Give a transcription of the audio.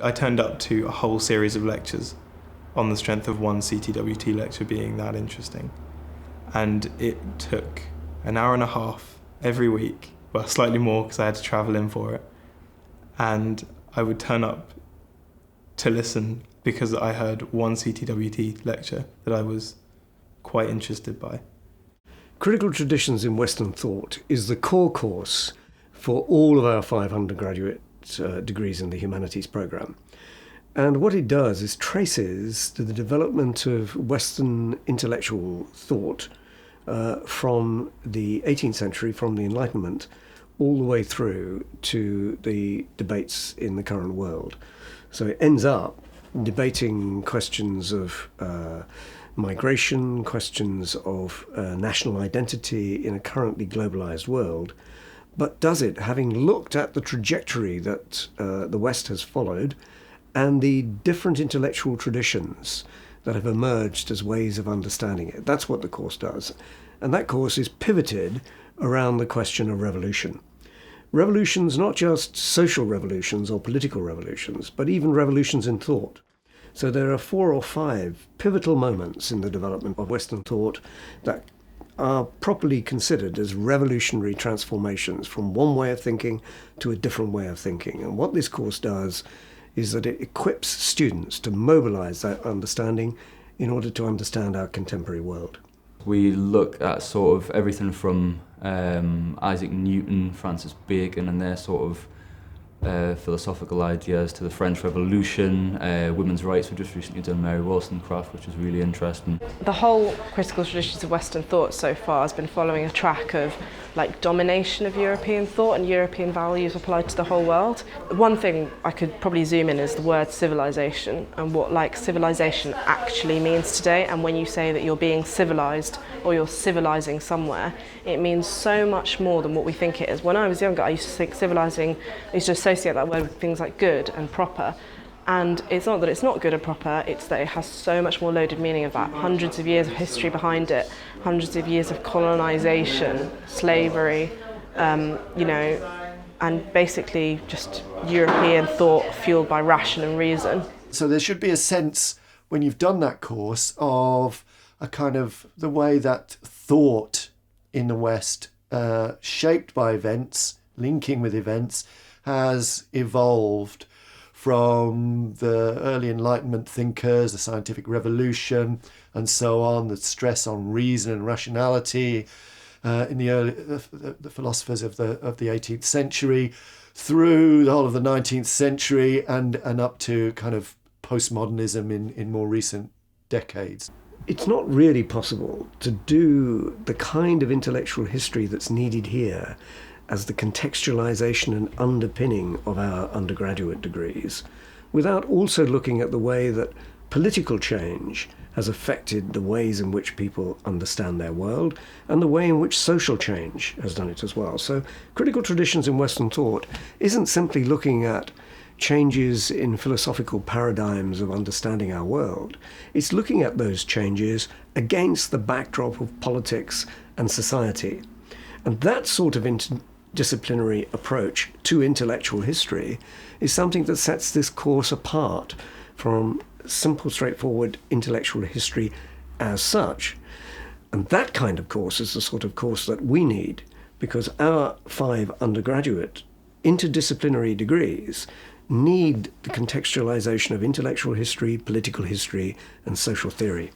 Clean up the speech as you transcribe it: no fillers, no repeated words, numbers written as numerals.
I turned up to a whole series of lectures on the strength of one CTWT lecture being that interesting. And it took an hour and a half every week, well, slightly more because I had to travel in for it. And I would turn up to listen because I heard one CTWT lecture that I was quite interested by. Critical Traditions in Western Thought is the core course for all of our 5 undergraduate degrees in the humanities programme. And what it does is traces to the development of Western intellectual thought from the 18th century, from the Enlightenment, all the way through to the debates in the current world. So it ends up debating questions of migration, questions of national identity in a currently globalized world, but does it having looked at the trajectory that the West has followed and the different intellectual traditions that have emerged as ways of understanding it. That's what the course does. And that course is pivoted around the question of revolution. Revolutions, not just social revolutions or political revolutions, but even revolutions in thought. So there are 4 or 5 pivotal moments in the development of Western thought that are properly considered as revolutionary transformations from one way of thinking to a different way of thinking. And what this course does is that it equips students to mobilize that understanding in order to understand our contemporary world. We look at sort of everything from Isaac Newton, Francis Bacon and their sort of philosophical ideas to the French Revolution, women's rights. We've just recently done Mary Wollstonecraft, which is really interesting. The whole Critical Traditions of Western Thought so far has been following a track of domination of European thought and European values applied to the whole world. One thing I could probably zoom in is the word civilization and what civilization actually means today. And when you say that you're being civilized or you're civilizing somewhere, it means so much more than what we think it is. When I was younger, I used to think civilizing, I used to associate that word with things like good and proper. And it's not that it's not good and proper, it's that it has so much more loaded meaning of that. Hundreds of years of history behind it, hundreds of years of colonization, slavery, and basically just European thought fueled by ration and reason. So there should be a sense, when you've done that course, of a kind of the way that thought in the West, shaped by events, linking with events, has evolved from the early Enlightenment thinkers, the scientific revolution, and so on, the stress on reason and rationality in the philosophers of the 18th century, through the whole of the 19th century, and up to kind of postmodernism in more recent decades. It's not really possible to do the kind of intellectual history that's needed here as the contextualization and underpinning of our undergraduate degrees, without also looking at the way that political change has affected the ways in which people understand their world and the way in which social change has done it as well. So Critical Traditions in Western Thought isn't simply looking at changes in philosophical paradigms of understanding our world. It's looking at those changes against the backdrop of politics and society. And that sort of disciplinary approach to intellectual history is something that sets this course apart from simple, straightforward intellectual history as such. And that kind of course is the sort of course that we need, because our 5 undergraduate interdisciplinary degrees need the contextualization of intellectual history, political history, and social theory.